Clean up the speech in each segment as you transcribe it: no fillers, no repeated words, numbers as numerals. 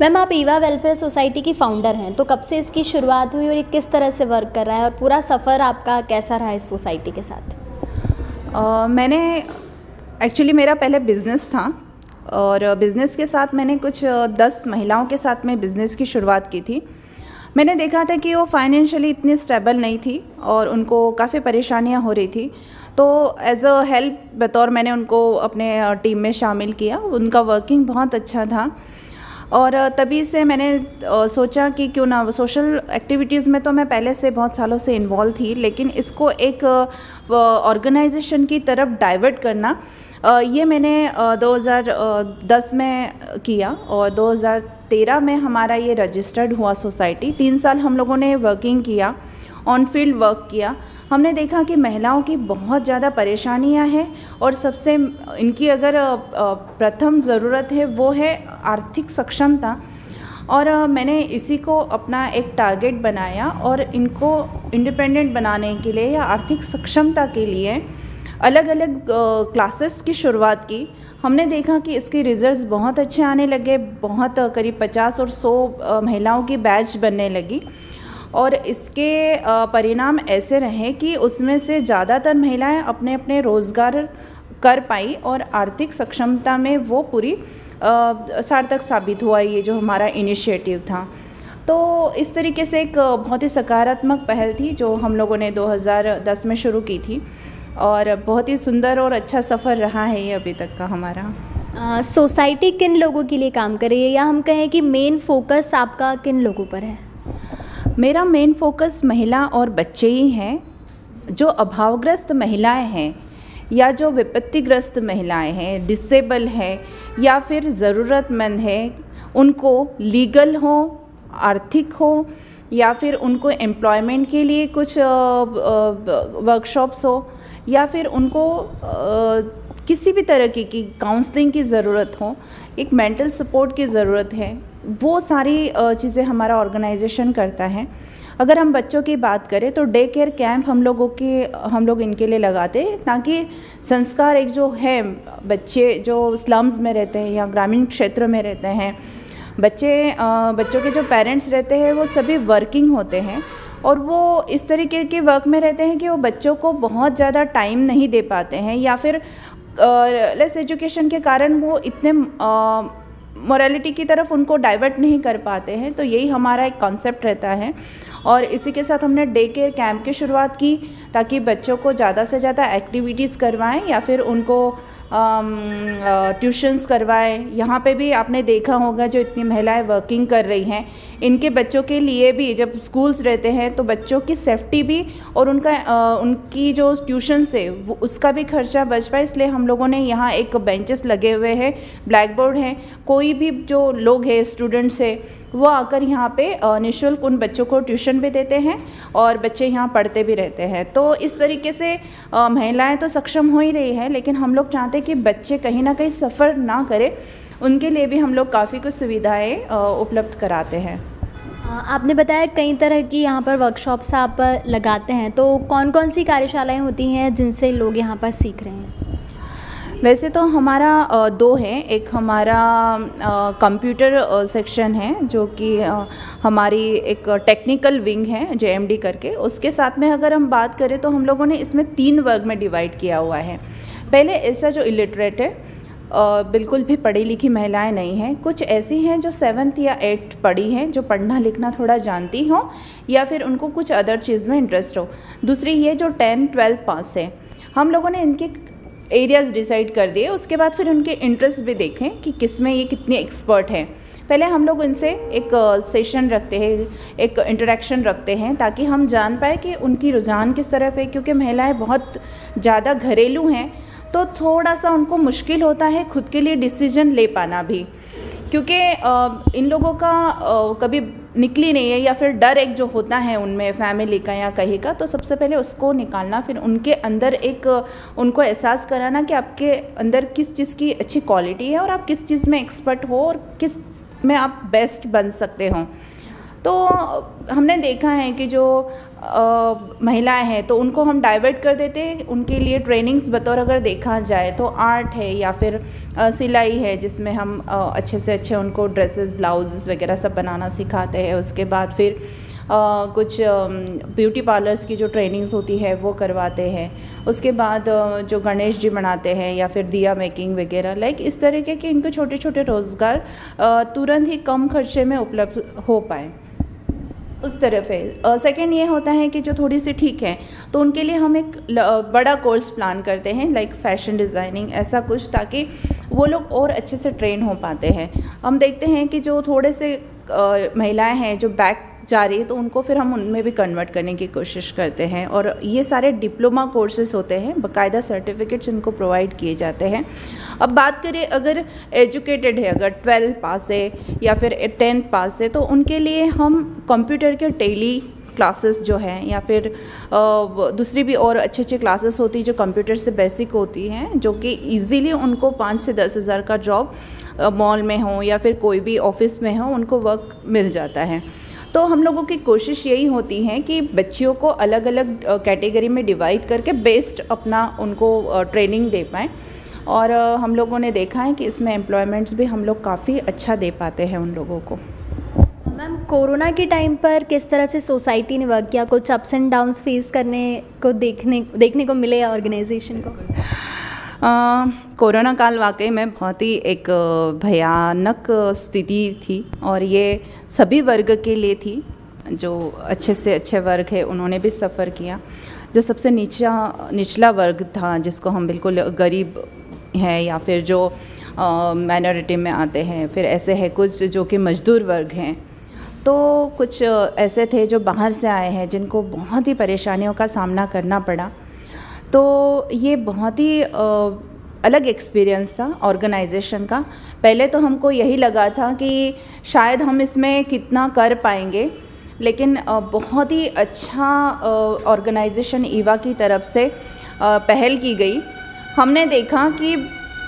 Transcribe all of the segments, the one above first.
Ma'am, आप Eva welfare society की founder हैं, तो कब से इसकी शुरुआत हुई और ये किस तरह से वर्क कर रहा है और पूरा सफ़र आपका कैसा रहा इस सोसाइटी के साथ? मैंने एक्चुअली मेरा पहले बिज़नेस था और बिज़नेस के साथ मैंने कुछ 10 महिलाओं के साथ में बिज़नेस की शुरुआत की थी। मैंने देखा था कि वो फाइनेंशियली इतनी स्टेबल नहीं थी और उनको काफ़ी परेशानियां हो रही थी, तो एज़ अ हेल्प बतौर मैंने उनको अपने टीम में शामिल किया। उनका वर्किंग बहुत अच्छा था और तभी से मैंने सोचा कि क्यों ना सोशल एक्टिविटीज़ में तो मैं पहले से बहुत सालों से इन्वॉल्व थी, लेकिन इसको एक ऑर्गेनाइजेशन की तरफ डाइवर्ट करना, ये मैंने 2010 में किया और 2013 में हमारा ये रजिस्टर्ड हुआ सोसाइटी। 3 साल हम लोगों ने वर्किंग किया, ऑन फील्ड वर्क किया। हमने देखा कि महिलाओं की बहुत ज़्यादा परेशानियां हैं और सबसे इनकी अगर प्रथम ज़रूरत है वो है आर्थिक सक्षमता, और मैंने इसी को अपना एक टारगेट बनाया और इनको इंडिपेंडेंट बनाने के लिए या आर्थिक सक्षमता के लिए अलग अलग क्लासेस की शुरुआत की। हमने देखा कि इसके रिजल्ट्स बहुत अच्छे आने लगे, बहुत करीब 50 और 100 महिलाओं की बैच बनने लगी और इसके परिणाम ऐसे रहे कि उसमें से ज़्यादातर महिलाएं अपने अपने रोज़गार कर पाई और आर्थिक सक्षमता में वो पूरी सार्थक साबित हुआ ये जो हमारा इनिशिएटिव था। तो इस तरीके से एक बहुत ही सकारात्मक पहल थी जो हम लोगों ने 2010 में शुरू की थी और बहुत ही सुंदर और अच्छा सफ़र रहा है ये अभी तक का हमारा। सोसाइटी किन लोगों के लिए काम कर रही है, या हम कहें कि मेन फोकस आपका किन लोगों पर है? मेरा मेन फोकस महिला और बच्चे ही हैं। जो अभावग्रस्त महिलाएं हैं या जो विपत्तिग्रस्त महिलाएं हैं, डिसेबल हैं या फिर ज़रूरतमंद हैं, उनको लीगल हो, आर्थिक हो या फिर उनको एम्प्लॉयमेंट के लिए कुछ वर्कशॉप्स हो या फिर उनको किसी भी तरह की काउंसलिंग की ज़रूरत हो, एक मेंटल सपोर्ट की ज़रूरत है, वो सारी चीज़ें हमारा ऑर्गेनाइजेशन करता है। अगर हम बच्चों की बात करें तो डे केयर कैंप हम लोग इनके लिए लगाते हैं ताकि संस्कार एक जो है, बच्चे जो स्लम्स में रहते हैं या ग्रामीण क्षेत्र में रहते हैं, बच्चों के जो पेरेंट्स रहते हैं वो सभी वर्किंग होते हैं और वो इस तरीके के वर्क में रहते हैं कि वो बच्चों को बहुत ज़्यादा टाइम नहीं दे पाते हैं या फिर लेस एजुकेशन के कारण वो इतने मोरालिटी की तरफ उनको डाइवर्ट नहीं कर पाते हैं। तो यही हमारा एक कॉन्सेप्ट रहता है और इसी के साथ हमने डे केयर कैंप की शुरुआत की ताकि बच्चों को ज़्यादा से ज़्यादा एक्टिविटीज़ करवाएं या फिर उनको ट्यूशन्स करवाएं। यहाँ पे भी आपने देखा होगा जो इतनी महिलाएं वर्किंग कर रही हैं, इनके बच्चों के लिए भी जब स्कूल्स रहते हैं तो बच्चों की सेफ्टी भी और उनकी जो ट्यूशन्स है वो उसका भी खर्चा बच पाए, इसलिए हम लोगों ने यहाँ एक बेंचेस लगे हुए हैं, ब्लैक बोर्ड है, कोई भी जो लोग हैं स्टूडेंट्स है वो आकर यहाँ पे निःशुल्क उन बच्चों को ट्यूशन भी देते हैं और बच्चे यहाँ पढ़ते भी रहते हैं। तो इस तरीके से महिलाएं तो सक्षम हो ही रही है, लेकिन हम लोग चाहते हैं कि बच्चे कहीं ना कहीं सफ़र ना करें, उनके लिए भी हम लोग काफ़ी कुछ सुविधाएं उपलब्ध कराते हैं। आपने बताया कई तरह की यहाँ पर वर्कशॉप्स आप लगाते हैं, तो कौन कौन सी कार्यशालाएँ होती हैं जिनसे लोग यहाँ पर सीख रहे हैं? वैसे तो हमारा 2 है। एक हमारा कंप्यूटर सेक्शन है जो कि हमारी एक टेक्निकल विंग है JMD करके। उसके साथ में अगर हम बात करें तो हम लोगों ने इसमें 3 वर्ग में डिवाइड किया हुआ है। पहले ऐसा जो इलिटरेट है, बिल्कुल भी पढ़ी लिखी महिलाएं नहीं हैं, कुछ ऐसी हैं जो 7th या 8th पढ़ी हैं, जो पढ़ना लिखना थोड़ा जानती हो या फिर उनको कुछ अदर चीज़ में इंटरेस्ट हो। दूसरी ये जो 10th 12th पास है, हम लोगों ने इनके एरियाज़ डिसाइड कर दिए, उसके बाद फिर उनके इंटरेस्ट भी देखें कि किस में ये कितने एक्सपर्ट हैं। पहले हम लोग इनसे एक सेशन रखते हैं, एक इंटरेक्शन रखते हैं ताकि हम जान पाए कि उनकी रुझान किस तरफ है, क्योंकि महिलाएं बहुत ज़्यादा घरेलू हैं तो थोड़ा सा उनको मुश्किल होता है खुद के लिए डिसीजन ले पाना भी, क्योंकि इन लोगों का कभी निकली नहीं है या फिर डर एक जो होता है उनमें फैमिली का या कहीं का, तो सबसे पहले उसको निकालना, फिर उनके अंदर एक उनको एहसास कराना कि आपके अंदर किस चीज़ की अच्छी क्वालिटी है और आप किस चीज़ में एक्सपर्ट हो और किस में आप बेस्ट बन सकते हो। तो हमने देखा है कि जो महिलाएं हैं तो उनको हम डाइवर्ट कर देते हैं, उनके लिए ट्रेनिंग्स बतौर अगर देखा जाए तो आर्ट है या फिर सिलाई है, जिसमें हम अच्छे से अच्छे उनको ड्रेसेस, ब्लाउजेस वगैरह सब बनाना सिखाते हैं। उसके बाद फिर कुछ ब्यूटी पार्लर्स की जो ट्रेनिंग्स होती है वो करवाते हैं। उसके बाद जो गणेश जी बनाते हैं या फिर दिया मेकिंग वगैरह, लाइक इस तरीके के इनको छोटे छोटे रोज़गार तुरंत ही कम खर्चे में उपलब्ध हो पाए, उस तरफ है। सेकेंड ये होता है कि जो थोड़ी सी ठीक है तो उनके लिए हम एक बड़ा कोर्स प्लान करते हैं, लाइक फैशन डिज़ाइनिंग ऐसा कुछ, ताकि वो लोग और अच्छे से ट्रेन हो पाते हैं। हम देखते हैं कि जो थोड़े से महिलाएं हैं जो बैक जा रही है तो उनको फिर हम उनमें भी कन्वर्ट करने की कोशिश करते हैं, और ये सारे डिप्लोमा कोर्सेज होते हैं, बाकायदा सर्टिफिकेट्स इनको प्रोवाइड किए जाते हैं। अब बात करें अगर एजुकेटेड है, अगर 12 पास है या फिर 10th पास है, तो उनके लिए हम कंप्यूटर के टेली क्लासेस जो हैं या फिर दूसरी भी और अच्छे अच्छे क्लासेस होती है जो कंप्यूटर से बेसिक होती हैं, जो कि इजीली उनको 5 से 10 हज़ार का जॉब मॉल में हो या फिर कोई भी ऑफिस में हो, उनको वर्क मिल जाता है। तो हम लोगों की कोशिश यही होती है कि बच्चियों को अलग अलग कैटेगरी में डिवाइड करके बेस्ट अपना उनको ट्रेनिंग दे पाएँ, और हम लोगों ने देखा है कि इसमें एम्प्लॉयमेंट्स भी हम लोग काफ़ी अच्छा दे पाते हैं उन लोगों को। मैम, कोरोना के टाइम पर किस तरह से सोसाइटी ने वर्क किया? कुछ अप्स एंड डाउन्स फेस करने को देखने को मिले ऑर्गेनाइजेशन को? कोरोना काल वाकई में बहुत ही एक भयानक स्थिति थी, और ये सभी वर्ग के लिए थी। जो अच्छे से अच्छे वर्ग है उन्होंने भी सफ़र किया। जो सबसे निचला वर्ग था, जिसको हम बिल्कुल गरीब हैं या फिर जो माइनॉरिटी में आते हैं, फिर ऐसे है कुछ जो कि मजदूर वर्ग हैं, तो कुछ ऐसे थे जो बाहर से आए हैं जिनको बहुत ही परेशानियों का सामना करना पड़ा। तो ये बहुत ही अलग एक्सपीरियंस था ऑर्गेनाइजेशन का। पहले तो हमको यही लगा था कि शायद हम इसमें कितना कर पाएंगे, लेकिन बहुत ही अच्छा ऑर्गेनाइजेशन ईवा की तरफ से पहल की गई। हमने देखा कि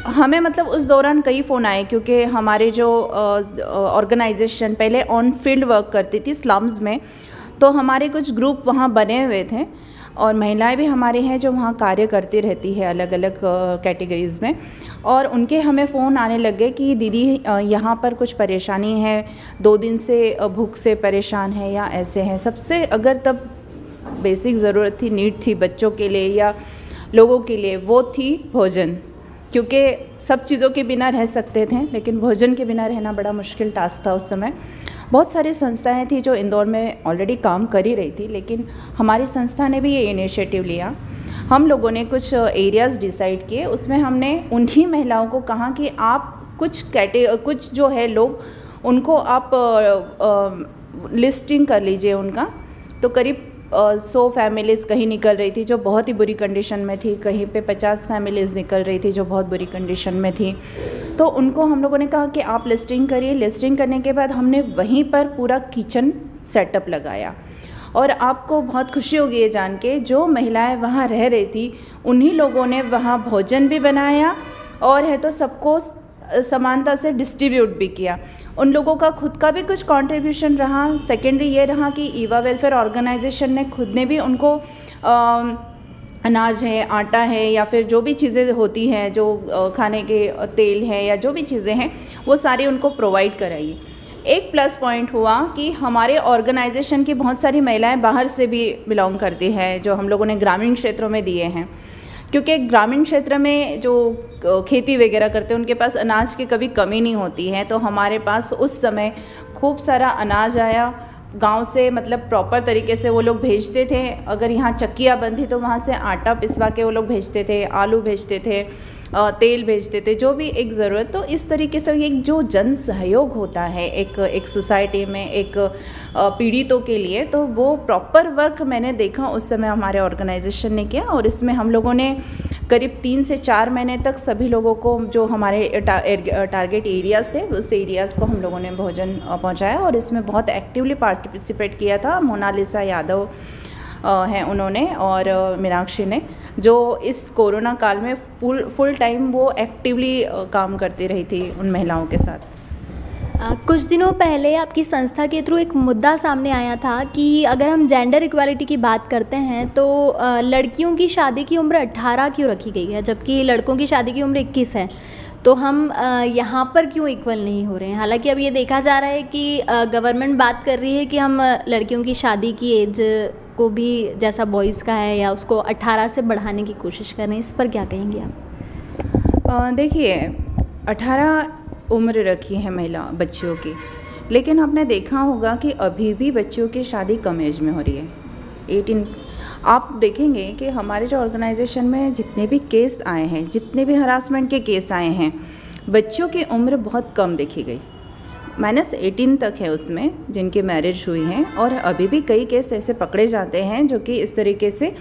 हमें मतलब उस दौरान कई फ़ोन आए, क्योंकि हमारे जो ऑर्गेनाइजेशन पहले ऑन फील्ड वर्क करती थी स्लम्स में, तो हमारे कुछ ग्रुप वहाँ बने हुए थे, और महिलाएं भी हमारी हैं जो वहाँ कार्य करती रहती है अलग अलग कैटेगरीज़ में। और उनके हमें फ़ोन आने लगे कि दीदी यहाँ पर कुछ परेशानी है, 2 दिन से भूख से परेशान है या ऐसे हैं। सबसे अगर तब बेसिक ज़रूरत थी, नीड थी बच्चों के लिए या लोगों के लिए, वो थी भोजन। क्योंकि सब चीज़ों के बिना रह सकते थे, लेकिन भोजन के बिना रहना बड़ा मुश्किल टास्क था उस समय। बहुत सारी संस्थाएं थी जो इंदौर में ऑलरेडी काम कर ही रही थी, लेकिन हमारी संस्था ने भी ये इनिशिएटिव लिया। हम लोगों ने कुछ एरियाज़ डिसाइड किए, उसमें हमने उन्हीं महिलाओं को कहा कि आप कुछ जो है लोग, उनको आप लिस्टिंग कर लीजिए उनका। तो करीब 100 फैमिलीज़ कहीं निकल रही थी जो बहुत ही बुरी कंडीशन में थी, कहीं पे 50 फैमिलीज़ निकल रही थी जो बहुत बुरी कंडीशन में थी। तो उनको हम लोगों ने कहा कि आप लिस्टिंग करिए। लिस्टिंग करने के बाद हमने वहीं पर पूरा किचन सेटअप लगाया, और आपको बहुत खुशी होगी ये जान के, जो महिलाएं वहाँ रह रही थी उन्हीं लोगों ने वहाँ भोजन भी बनाया, और है तो सबको समानता से डिस्ट्रीब्यूट भी किया। उन लोगों का खुद का भी कुछ कंट्रीब्यूशन रहा। सेकेंडरी ये रहा कि ईवा वेलफेयर ऑर्गेनाइजेशन ने खुद ने भी उनको अनाज है, आटा है, या फिर जो भी चीज़ें होती हैं, जो खाने के तेल है या जो भी चीज़ें हैं, वो सारी उनको प्रोवाइड कराई। एक प्लस पॉइंट हुआ कि हमारे ऑर्गेनाइजेशन की बहुत सारी महिलाएं बाहर से भी बिलोंग करती हैं, जो हम लोगों ने ग्रामीण क्षेत्रों में दिए हैं। क्योंकि ग्रामीण क्षेत्र में जो खेती वगैरह करते हैं उनके पास अनाज की कभी कमी नहीं होती है। तो हमारे पास उस समय खूब सारा अनाज आया गांव से, मतलब प्रॉपर तरीके से वो लोग भेजते थे। अगर यहाँ चक्कियाँ बंद थी तो वहाँ से आटा पिसवा के वो लोग भेजते थे, आलू भेजते थे, तेल भेजते थे, जो भी एक ज़रूरत। तो इस तरीके से एक जो जन सहयोग होता है एक सोसाइटी में, एक पीड़ितों के लिए, तो वो प्रॉपर वर्क मैंने देखा उस समय हमारे ऑर्गेनाइजेशन ने किया। और इसमें हम लोगों ने करीब 3 से 4 महीने तक सभी लोगों को, जो हमारे टारगेट एरियाज़ थे, उस एरियाज़ को हम लोगों ने भोजन पहुंचाया। और इसमें बहुत एक्टिवली पार्टिसिपेट किया था मोनालिसा यादव हैं उन्होंने, और मीनाक्षी ने, जो इस कोरोना काल में फुल टाइम वो एक्टिवली काम करती रही थी उन महिलाओं के साथ। कुछ दिनों पहले आपकी संस्था के थ्रू एक मुद्दा सामने आया था कि अगर हम जेंडर इक्वालिटी की बात करते हैं तो लड़कियों की शादी की उम्र 18 क्यों रखी गई है, जबकि लड़कों की शादी की उम्र 21 है। तो हम यहाँ पर क्यों इक्वल नहीं हो रहे हैं? हालांकि अब ये देखा जा रहा है कि गवर्नमेंट बात कर रही है कि हम लड़कियों की शादी की एज को भी जैसा बॉयज़ का है या उसको 18 से बढ़ाने की कोशिश कर रहे हैं। इस पर क्या कहेंगे आप? देखिए, 18 उम्र रखी है महिला बच्चियों की, लेकिन आपने देखा होगा कि अभी भी बच्चियों की शादी कम एज में हो रही है। 18 आप देखेंगे कि हमारे जो ऑर्गेनाइजेशन में जितने भी केस आए हैं, जितने भी हरासमेंट के केस आए हैं, बच्चों की उम्र बहुत कम देखी गई। -18 तक है उसमें जिनकी मैरिज हुई है, और अभी भी कई केस ऐसे पकड़े जाते हैं जो कि इस तरीके से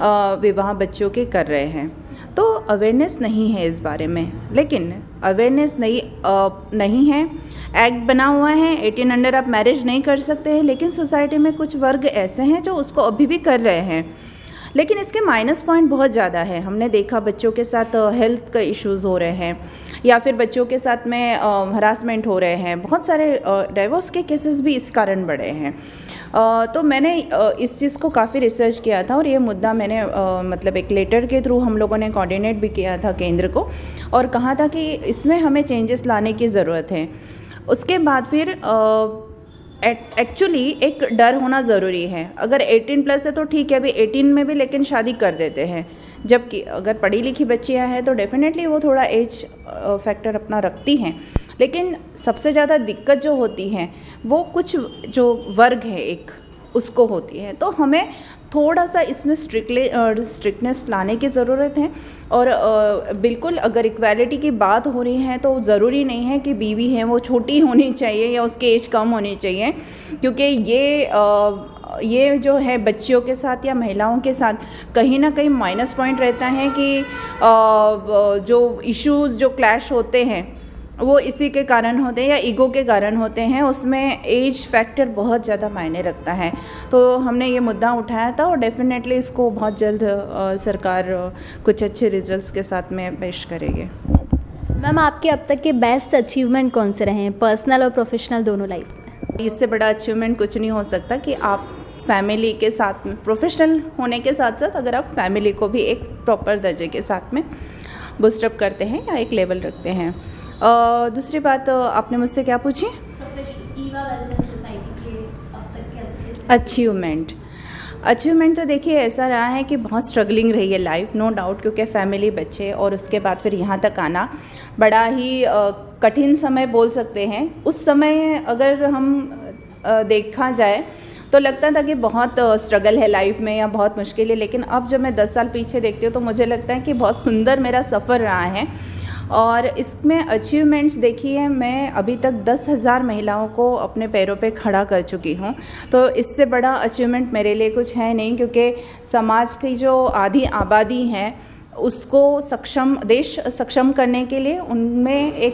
विवाह बच्चों के कर रहे हैं। तो अवेयरनेस नहीं है इस बारे में, लेकिन अवेयरनेस नहीं है। एक्ट बना हुआ है, 18 अंडर आप मैरिज नहीं कर सकते हैं, लेकिन सोसाइटी में कुछ वर्ग ऐसे हैं जो उसको अभी भी कर रहे हैं। लेकिन इसके माइनस पॉइंट बहुत ज़्यादा है। हमने देखा बच्चों के साथ हेल्थ का इश्यूज़ हो रहे हैं, या फिर बच्चों के साथ में हरासमेंट हो रहे हैं। बहुत सारे डाइवोर्स के केसेस भी इस कारण बढ़े हैं। तो मैंने इस चीज़ को काफ़ी रिसर्च किया था, और ये मुद्दा मैंने मतलब एक लेटर के थ्रू हम लोगों ने कोऑर्डिनेट भी किया था केंद्र को, और कहा था कि इसमें हमें चेंजेस लाने की ज़रूरत है। उसके बाद फिर एक्चुअली एक डर होना ज़रूरी है। अगर 18+ है तो ठीक है, अभी 18 में भी लेकिन शादी कर देते हैं, जबकि अगर पढ़ी लिखी बच्चियां हैं तो डेफिनेटली वो थोड़ा एज फैक्टर अपना रखती हैं। लेकिन सबसे ज़्यादा दिक्कत जो होती है वो कुछ जो वर्ग है एक उसको होती है। तो हमें थोड़ा सा इसमें स्ट्रिक्टनेस लाने की ज़रूरत है। और बिल्कुल अगर इक्वालिटी की बात हो रही है तो ज़रूरी नहीं है कि बीवी है वो छोटी होनी चाहिए या उसकी एज कम होनी चाहिए, क्योंकि ये जो है बच्चियों के साथ या महिलाओं के साथ कहीं ना कहीं माइनस पॉइंट रहता है कि जो इश्यूज़ जो क्लैश होते हैं वो इसी के कारण होते हैं या ईगो के कारण होते हैं। उसमें एज फैक्टर बहुत ज़्यादा मायने रखता है। तो हमने ये मुद्दा उठाया था, और डेफिनेटली इसको बहुत जल्द सरकार कुछ अच्छे रिजल्ट्स के साथ में पेश करेगी। मैम, आपके अब तक के बेस्ट अचीवमेंट कौन से रहे हैं, पर्सनल और प्रोफेशनल दोनों लाइफ में? इससे बड़ा अचीवमेंट कुछ नहीं हो सकता कि आप फैमिली के साथ में, प्रोफेशनल होने के साथ साथ अगर आप फैमिली को भी एक प्रॉपर दर्जे के साथ में बूस्टअप करते हैं या एक लेवल रखते हैं। दूसरी बात आपने मुझसे क्या पूछी? अचीवमेंट तो देखिए ऐसा रहा है कि बहुत स्ट्रगलिंग रही है लाइफ, नो डाउट, क्योंकि फैमिली, बच्चे और उसके बाद फिर यहाँ तक आना बड़ा ही कठिन समय बोल सकते हैं। उस समय अगर हम देखा जाए तो लगता था कि बहुत स्ट्रगल है लाइफ में या बहुत मुश्किल है, लेकिन अब जब मैं 10 साल पीछे देखती हूँ तो मुझे लगता है कि बहुत सुंदर मेरा सफ़र रहा है। और इसमें अचीवमेंट्स देखिए, मैं अभी तक 10,000 महिलाओं को अपने पैरों पे खड़ा कर चुकी हूँ। तो इससे बड़ा अचीवमेंट मेरे लिए कुछ है नहीं, क्योंकि समाज की जो आधी आबादी है उसको देश सक्षम करने के लिए उनमें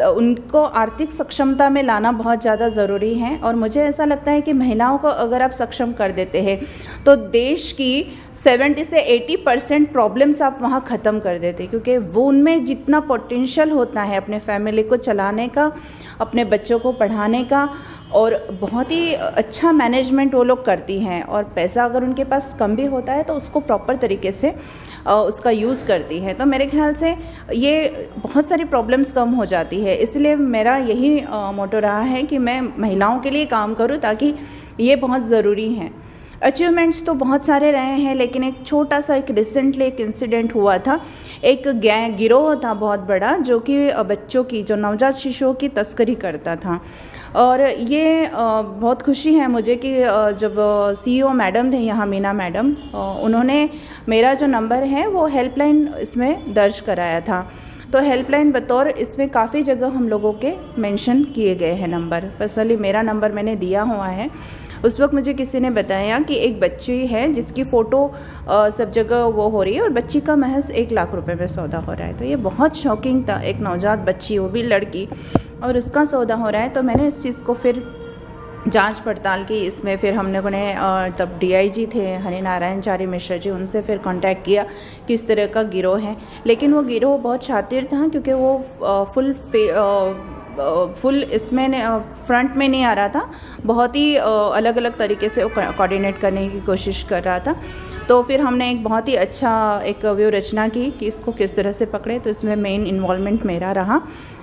उनको आर्थिक सक्षमता में लाना बहुत ज़्यादा ज़रूरी है। और मुझे ऐसा लगता है कि महिलाओं को अगर आप सक्षम कर देते हैं तो देश की 70 से 80% प्रॉब्लम्स आप वहाँ ख़त्म कर देते, क्योंकि वो उनमें जितना पोटेंशियल होता है अपने फैमिली को चलाने का, अपने बच्चों को पढ़ाने का, और बहुत ही अच्छा मैनेजमेंट वो लोग करती हैं। और पैसा अगर उनके पास कम भी होता है तो उसको प्रॉपर तरीके से उसका यूज़ करती है। तो मेरे ख्याल से ये बहुत सारी प्रॉब्लम्स कम हो जाती है। इसलिए मेरा यही मोटो रहा है कि मैं महिलाओं के लिए काम करूं, ताकि ये बहुत ज़रूरी है। अचीवमेंट्स तो बहुत सारे रहे हैं, लेकिन एक छोटा सा रिसेंटली एक इंसिडेंट हुआ था। एक गिरोह था बहुत बड़ा जो कि बच्चों की, जो नवजात शिशुओं की तस्करी करता था। और ये बहुत खुशी है मुझे कि जब CEO मैडम थे यहाँ, मीना मैडम, उन्होंने मेरा जो नंबर है वो हेल्पलाइन इसमें दर्ज कराया था। तो हेल्पलाइन बतौर इसमें काफ़ी जगह हम लोगों के मेंशन किए गए हैं नंबर। पर्सनली मेरा नंबर मैंने दिया हुआ है। उस वक्त मुझे किसी ने बताया कि एक बच्ची है जिसकी फ़ोटो सब जगह वो हो रही है, और बच्ची का महज 1 लाख रुपए में सौदा हो रहा है। तो ये बहुत शॉकिंग था, एक नवजात बच्ची, वो भी लड़की, और उसका सौदा हो रहा है। तो मैंने इस चीज़ को फिर जांच पड़ताल की। इसमें फिर हम लोगों ने तब DIG थे हरिनारायण चारी मिश्र जी, उनसे फिर कांटेक्ट किया किस तरह का गिरोह है। लेकिन वो गिरोह बहुत शातिर था, क्योंकि वो फुल फुल इसमें फ्रंट में नहीं आ रहा था, बहुत ही अलग अलग तरीके से वो कोऑर्डिनेट करने की कोशिश कर रहा था। तो फिर हमने एक बहुत ही अच्छा एक व्यू रचना की कि इसको किस तरह से पकड़े। तो इसमें मेन इन्वॉल्वमेंट मेरा रहा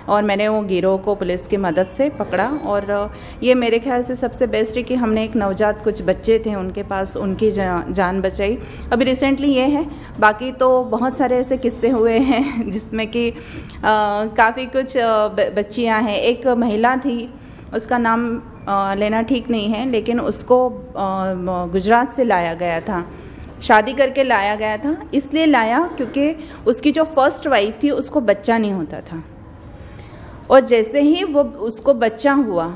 और मैंने वो गिरोह को पुलिस की मदद से पकड़ा। और ये मेरे ख्याल से सबसे बेस्ट है कि हमने एक नवजात कुछ बच्चे थे उनके पास, उनकी जान बचाई। अभी रिसेंटली ये है, बाकी तो बहुत सारे ऐसे किस्से हुए हैं जिसमें कि काफ़ी कुछ बच्चियां हैं। एक महिला थी, उसका नाम लेना ठीक नहीं है, लेकिन उसको गुजरात से लाया गया था, शादी करके लाया गया था। इसलिए लाया क्योंकि उसकी जो फर्स्ट वाइफ थी उसको बच्चा नहीं होता था, और जैसे ही वो उसको बच्चा हुआ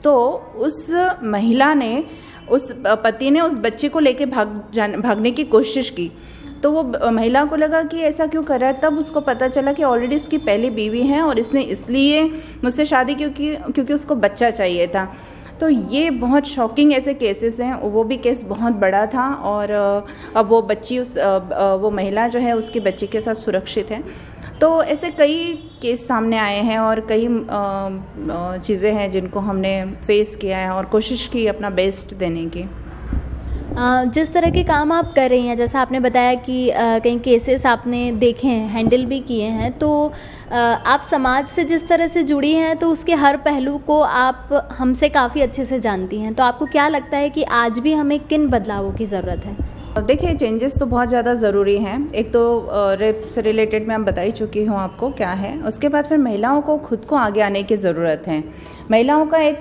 तो उस महिला ने, उस पति ने उस बच्चे को लेके भागने की कोशिश की। तो वो महिला को लगा कि ऐसा क्यों कर रहा है। तब उसको पता चला कि ऑलरेडी इसकी पहली बीवी है और इसने इसलिए मुझसे शादी क्योंकि उसको बच्चा चाहिए था। तो ये बहुत शॉकिंग ऐसे केसेस हैं। वो भी केस बहुत बड़ा था और अब वो बच्ची वो महिला जो है उसके बच्चे के साथ सुरक्षित है। तो ऐसे कई केस सामने आए हैं और कई चीज़ें हैं जिनको हमने फेस किया है और कोशिश की अपना बेस्ट देने की। जिस तरह के काम आप कर रही हैं, जैसा आपने बताया कि कई केसेस आपने देखे हैं, हैंडल भी किए हैं, तो आप समाज से जिस तरह से जुड़ी हैं तो उसके हर पहलू को आप हमसे काफ़ी अच्छे से जानती हैं। तो आपको क्या लगता है कि आज भी हमें किन बदलावों की ज़रूरत है? देखिए, चेंजेस तो बहुत ज़्यादा ज़रूरी हैं। एक तो रेप से रिलेटेड मैं बता ही चुकी हूँ आपको क्या है। उसके बाद फिर महिलाओं को खुद को आगे आने की ज़रूरत है। महिलाओं का एक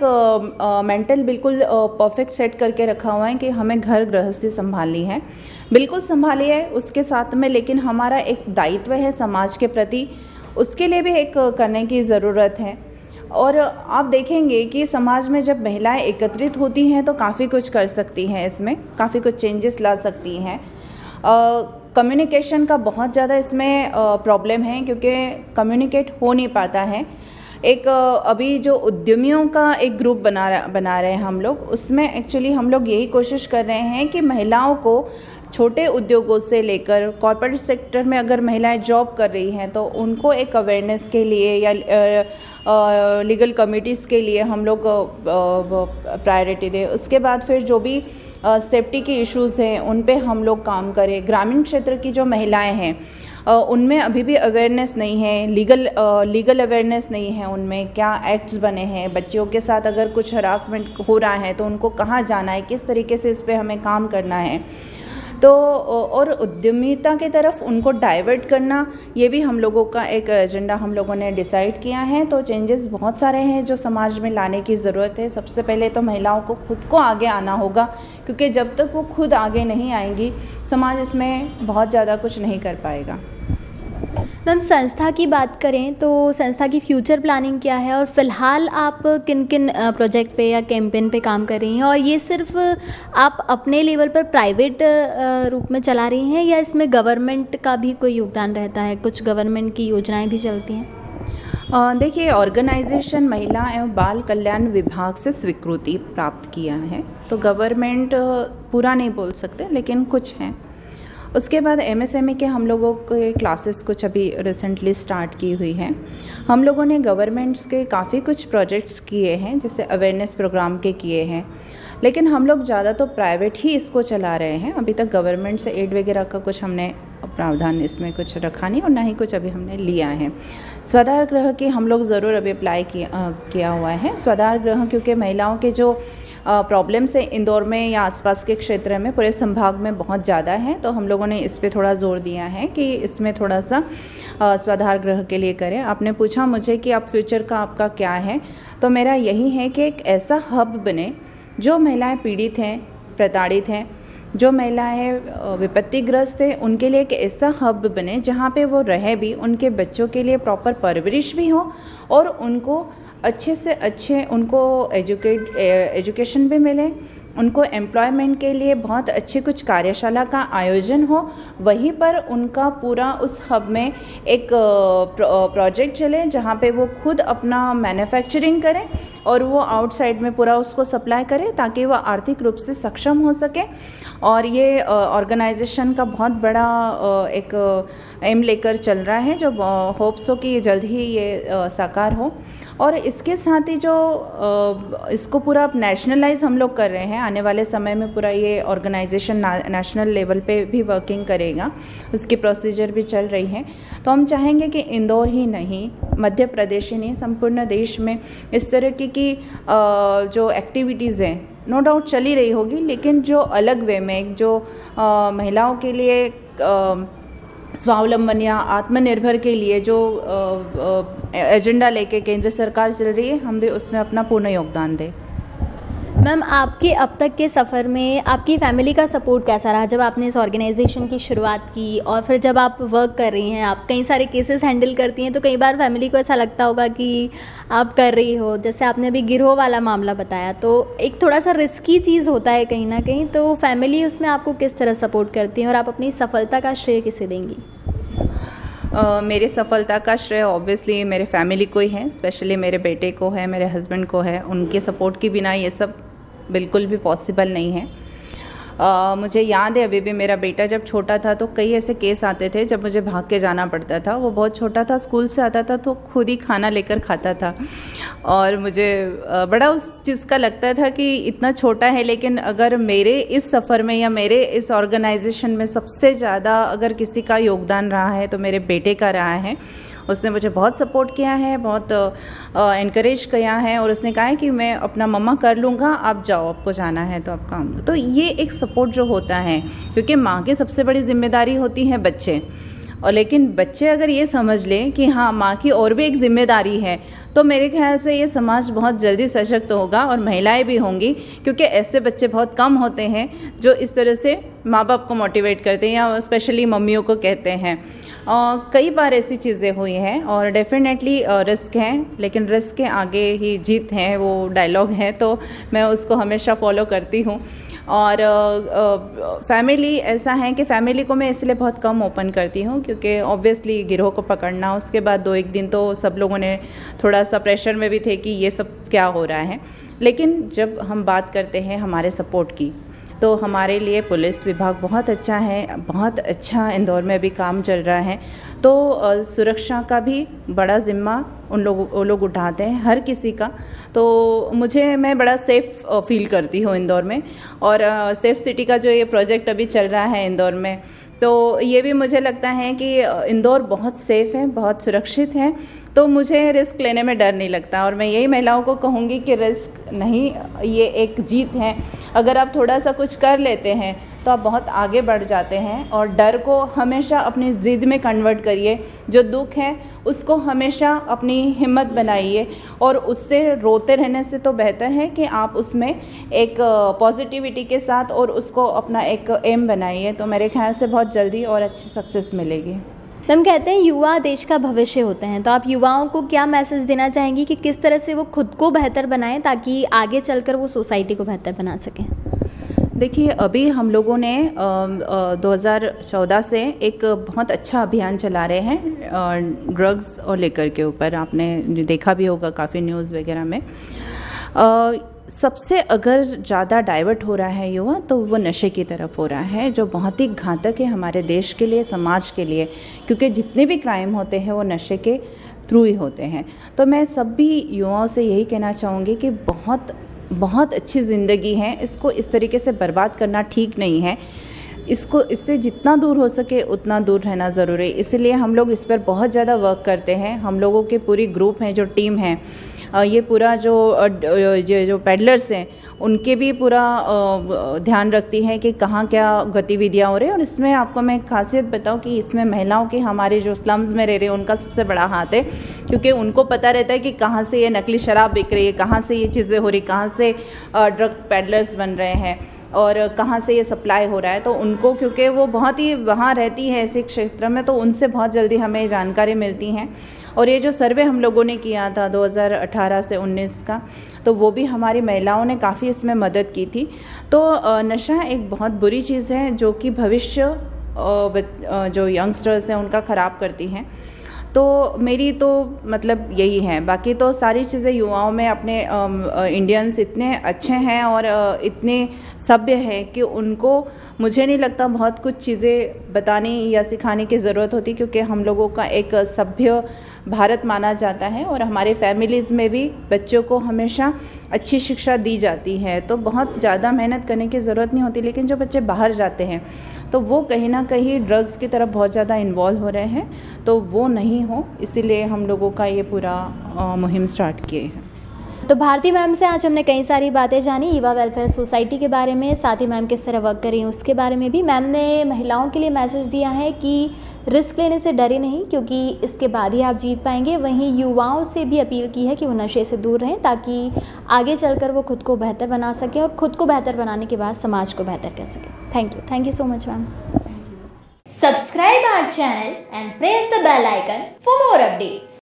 मेंटल बिल्कुल परफेक्ट सेट करके रखा हुआ है कि हमें घर गृहस्थी संभालनी है, बिल्कुल संभाली है उसके साथ में, लेकिन हमारा एक दायित्व है समाज के प्रति, उसके लिए भी एक करने की ज़रूरत है। और आप देखेंगे कि समाज में जब महिलाएं एकत्रित होती हैं तो काफ़ी कुछ कर सकती हैं, इसमें काफ़ी कुछ चेंजेस ला सकती हैं। कम्युनिकेशन का बहुत ज़्यादा इसमें प्रॉब्लम है क्योंकि कम्युनिकेट हो नहीं पाता है। एक अभी जो उद्यमियों का एक ग्रुप बना रहे हैं हम लोग, उसमें एक्चुअली हम लोग यही कोशिश कर रहे हैं कि महिलाओं को छोटे उद्योगों से लेकर कॉर्पोरेट सेक्टर में अगर महिलाएं जॉब कर रही हैं तो उनको एक अवेयरनेस के लिए या लीगल कमिटीज़ के लिए हम लोग प्रायोरिटी दें। उसके बाद फिर जो भी सेफ्टी के इश्यूज़ हैं उन पे हम लोग काम करें। ग्रामीण क्षेत्र की जो महिलाएं हैं उनमें अभी भी अवेयरनेस नहीं है, लीगल अवेयरनेस नहीं है, उनमें क्या एक्ट्स बने हैं, बच्चियों के साथ अगर कुछ हरासमेंट हो रहा है तो उनको कहाँ जाना है, किस तरीके से इस पे हमें काम करना है। तो और उद्यमिता की तरफ उनको डाइवर्ट करना, ये भी हम लोगों का एक एजेंडा हम लोगों ने डिसाइड किया है। तो चेंजेस बहुत सारे हैं जो समाज में लाने की ज़रूरत है। सबसे पहले तो महिलाओं को खुद को आगे आना होगा, क्योंकि जब तक वो खुद आगे नहीं आएंगी समाज इसमें बहुत ज़्यादा कुछ नहीं कर पाएगा। मैम, संस्था की बात करें तो संस्था की फ्यूचर प्लानिंग क्या है और फ़िलहाल आप किन किन प्रोजेक्ट पे या कैंपेन पे काम कर रही हैं, और ये सिर्फ आप अपने लेवल पर प्राइवेट रूप में चला रही हैं या इसमें गवर्नमेंट का भी कोई योगदान रहता है? कुछ गवर्नमेंट की योजनाएं भी चलती हैं? देखिए, ऑर्गेनाइजेशन महिला एवं बाल कल्याण विभाग से स्वीकृति प्राप्त किया है, तो गवर्नमेंट पूरा नहीं बोल सकते लेकिन कुछ हैं। उसके बाद MSME के हम लोगों के क्लासेस कुछ अभी रिसेंटली स्टार्ट की हुई हैं। हम लोगों ने गवर्नमेंट्स के काफ़ी कुछ प्रोजेक्ट्स किए हैं, जैसे अवेयरनेस प्रोग्राम के किए हैं, लेकिन हम लोग ज़्यादा तो प्राइवेट ही इसको चला रहे हैं। अभी तक गवर्नमेंट से एड वगैरह का कुछ हमने प्रावधान इसमें कुछ रखा नहीं और ना ही कुछ अभी हमने लिया है। स्वाधार गृह की हम लोग ज़रूर अभी अप्लाई किया हुआ है। स्वाधार गृह क्योंकि महिलाओं के जो प्रॉब्लम्स है इंदौर में या आसपास के क्षेत्र में, पूरे संभाग में बहुत ज़्यादा है, तो हम लोगों ने इस पे थोड़ा जोर दिया है कि इसमें थोड़ा सा स्वाधार गृह के लिए करें। आपने पूछा मुझे कि आप फ्यूचर का आपका क्या है, तो मेरा यही है कि एक ऐसा हब बने जो महिलाएं पीड़ित हैं, प्रताड़ित हैं, जो महिलाएं विपत्तिग्रस्त है, उनके लिए एक ऐसा हब बने जहाँ पे वो रहे भी, उनके बच्चों के लिए प्रॉपर परवरिश भी हो और उनको अच्छे से अच्छे उनको एजुकेशन भी मिले, उनको एम्प्लॉयमेंट के लिए बहुत अच्छे कुछ कार्यशाला का आयोजन हो, वहीं पर उनका पूरा उस हब में एक प्रोजेक्ट चले जहाँ पे वो खुद अपना मैन्युफैक्चरिंग करें और वो आउटसाइड में पूरा उसको सप्लाई करे ताकि वो आर्थिक रूप से सक्षम हो सके। और ये ऑर्गेनाइजेशन का बहुत बड़ा एक एम लेकर चल रहा है, जो होप्स हो कि जल्द ही ये साकार हो। और इसके साथ ही जो इसको पूरा नेशनलाइज हम लोग कर रहे हैं, आने वाले समय में पूरा ये ऑर्गेनाइजेशन नेशनल लेवल पे भी वर्किंग करेगा, उसकी प्रोसीजर भी चल रही है। तो हम चाहेंगे कि इंदौर ही नहीं, मध्य प्रदेश ही नहीं, संपूर्ण देश में इस तरह की जो एक्टिविटीज़ हैं नो डाउट चली रही होगी, लेकिन जो अलग वे में जो महिलाओं के लिए स्वावलंबन या आत्मनिर्भर के लिए जो एजेंडा लेके केंद्र सरकार चल रही है, हम भी उसमें अपना पूर्ण योगदान दें। मैम, आपके अब तक के सफ़र में आपकी फैमिली का सपोर्ट कैसा रहा जब आपने इस ऑर्गेनाइजेशन की शुरुआत की, और फिर जब आप वर्क कर रही हैं, आप कई सारे केसेस हैंडल करती हैं, तो कई बार फैमिली को ऐसा लगता होगा कि आप कर रही हो, जैसे आपने अभी गिरोह वाला मामला बताया, तो एक थोड़ा सा रिस्की चीज़ होता है कहीं ना कहीं, तो फैमिली उसमें आपको किस तरह सपोर्ट करती है और आप अपनी सफलता का श्रेय किसे देंगी? मेरी सफलता का श्रेय ऑब्वियसली मेरे फैमिली को ही है, स्पेशली मेरे बेटे को है, मेरे हस्बैंड को है। उनके सपोर्ट के बिना ये सब बिल्कुल भी पॉसिबल नहीं है। मुझे याद है अभी भी, मेरा बेटा जब छोटा था तो कई ऐसे केस आते थे जब मुझे भाग के जाना पड़ता था। वो बहुत छोटा था, स्कूल से आता था तो खुद ही खाना लेकर खाता था, और मुझे बड़ा उस चीज़ का लगता था कि इतना छोटा है, लेकिन अगर मेरे इस सफ़र में या मेरे इस ऑर्गेनाइजेशन में सबसे ज़्यादा अगर किसी का योगदान रहा है तो मेरे बेटे का रहा है। उसने मुझे बहुत सपोर्ट किया है, बहुत इनकरेज किया है, और उसने कहा है कि मैं अपना मम्मा कर लूँगा, आप जाओ, आपको जाना है तो आप काम। तो ये एक सपोर्ट जो होता है, क्योंकि माँ की सबसे बड़ी जिम्मेदारी होती है बच्चे, और लेकिन बच्चे अगर ये समझ लें कि हाँ माँ की और भी एक जिम्मेदारी है, तो मेरे ख्याल से ये समाज बहुत जल्दी सशक्त होगा और महिलाएं भी होंगी, क्योंकि ऐसे बच्चे बहुत कम होते हैं जो इस तरह से माँ बाप को मोटिवेट करते हैं या स्पेशली मम्मियों को कहते हैं। कई बार ऐसी चीज़ें हुई हैं, और डेफिनेटली रिस्क है, लेकिन रिस्क के आगे ही जीत है, वो डायलॉग है, तो मैं उसको हमेशा फॉलो करती हूँ। और फैमिली ऐसा है कि फैमिली को मैं इसलिए बहुत कम ओपन करती हूँ, क्योंकि ऑब्वियसली गिरोह को पकड़ना, उसके बाद 2-1 दिन तो सब लोगों ने थोड़ा सा प्रेशर में भी थे कि ये सब क्या हो रहा है। लेकिन जब हम बात करते हैं हमारे सपोर्ट की, तो हमारे लिए पुलिस विभाग बहुत अच्छा है, बहुत अच्छा इंदौर में भी काम चल रहा है। तो सुरक्षा का भी बड़ा ज़िम्मा वो लोग उठाते हैं, हर किसी का। तो मैं बड़ा सेफ़ फील करती हूँ इंदौर में। और सेफ़ सिटी का जो ये प्रोजेक्ट अभी चल रहा है इंदौर में, तो ये भी मुझे लगता है कि इंदौर बहुत सेफ़ है, बहुत सुरक्षित है, तो मुझे रिस्क लेने में डर नहीं लगता। और मैं यही महिलाओं को कहूँगी कि रिस्क नहीं, ये एक जीत है। अगर आप थोड़ा सा कुछ कर लेते हैं तो आप बहुत आगे बढ़ जाते हैं, और डर को हमेशा अपनी ज़िद में कन्वर्ट करिए। जो दुख है उसको हमेशा अपनी हिम्मत बनाइए, और उससे रोते रहने से तो बेहतर है कि आप उसमें एक पॉजिटिविटी के साथ और उसको अपना एक एम बनाइए, तो मेरे ख्याल से बहुत जल्दी और अच्छी सक्सेस मिलेगी। मैम, कहते हैं युवा देश का भविष्य होते हैं, तो आप युवाओं को क्या मैसेज देना चाहेंगी कि किस तरह से वो खुद को बेहतर बनाएं ताकि आगे चलकर वो सोसाइटी को बेहतर बना सकें? देखिए, अभी हम लोगों ने 2014 से एक बहुत अच्छा अभियान चला रहे हैं ड्रग्स और लिकर के ऊपर। आपने देखा भी होगा काफ़ी न्यूज़ वगैरह में। सबसे अगर ज़्यादा डाइवर्ट हो रहा है युवा, तो वो नशे की तरफ हो रहा है, जो बहुत ही घातक है हमारे देश के लिए, समाज के लिए, क्योंकि जितने भी क्राइम होते हैं वो नशे के थ्रू ही होते हैं। तो मैं सभी युवाओं से यही कहना चाहूँगी कि बहुत अच्छी ज़िंदगी है, इसको इस तरीके से बर्बाद करना ठीक नहीं है। इससे जितना दूर हो सके उतना दूर रहना ज़रूरी है। इसलिए हम लोग इस पर बहुत ज़्यादा वर्क करते हैं। हम लोगों के पूरी ग्रुप हैं, जो टीम है, ये पूरा जो पेडलर्स हैं उनके भी पूरा ध्यान रखती है कि कहाँ क्या गतिविधियाँ हो रही हैं। और इसमें आपको मैं खासियत बताऊँ कि इसमें महिलाओं के, हमारे जो स्लम्स में रह रहे हैं, उनका सबसे बड़ा हाथ है, क्योंकि उनको पता रहता है कि कहाँ से ये नकली शराब बिक रही है, कहाँ से ये चीज़ें हो रही, कहाँ से ड्रग पेडलर्स बन रहे हैं और कहाँ से ये सप्लाई हो रहा है। तो उनको, क्योंकि वो बहुत ही वहाँ रहती है ऐसे क्षेत्र में, तो उनसे बहुत जल्दी हमें जानकारी मिलती हैं। और ये जो सर्वे हम लोगों ने किया था 2018 से 19 का, तो वो भी हमारी महिलाओं ने काफ़ी इसमें मदद की थी। तो नशा एक बहुत बुरी चीज़ है जो कि भविष्य जो यंगस्टर्स हैं उनका ख़राब करती हैं। तो मेरी तो मतलब यही है। बाकी तो सारी चीज़ें युवाओं में अपने इंडियंस इतने अच्छे हैं और इतने सभ्य हैं कि उनको मुझे नहीं लगता बहुत कुछ चीज़ें बताने या सिखाने की ज़रूरत होती, क्योंकि हम लोगों का एक सभ्य भारत माना जाता है और हमारे फैमिलीज़ में भी बच्चों को हमेशा अच्छी शिक्षा दी जाती है। तो बहुत ज़्यादा मेहनत करने की ज़रूरत नहीं होती। लेकिन जो बच्चे बाहर जाते हैं तो वो कहीं ना कहीं ड्रग्स की तरफ बहुत ज़्यादा इन्वॉल्व हो रहे हैं, तो वो नहीं हो, इसीलिए हम लोगों का ये पूरा मुहिम स्टार्ट किए हैं। तो भारती मैम से आज हमने कई सारी बातें जानी युवा वेलफेयर सोसाइटी के बारे में, साथ ही मैम किस तरह वर्क कर रही हैं उसके बारे में भी। मैम ने महिलाओं के लिए मैसेज दिया है कि रिस्क लेने से डरे नहीं, क्योंकि इसके बाद ही आप जीत पाएंगे। वहीं युवाओं से भी अपील की है कि वो नशे से दूर रहें, ताकि आगे चलकर वो खुद को बेहतर बना सकें और खुद को बेहतर बनाने के बाद समाज को बेहतर कर सकें। Thank you so much ma'am. Subscribe our channel and press the bell icon for more updates.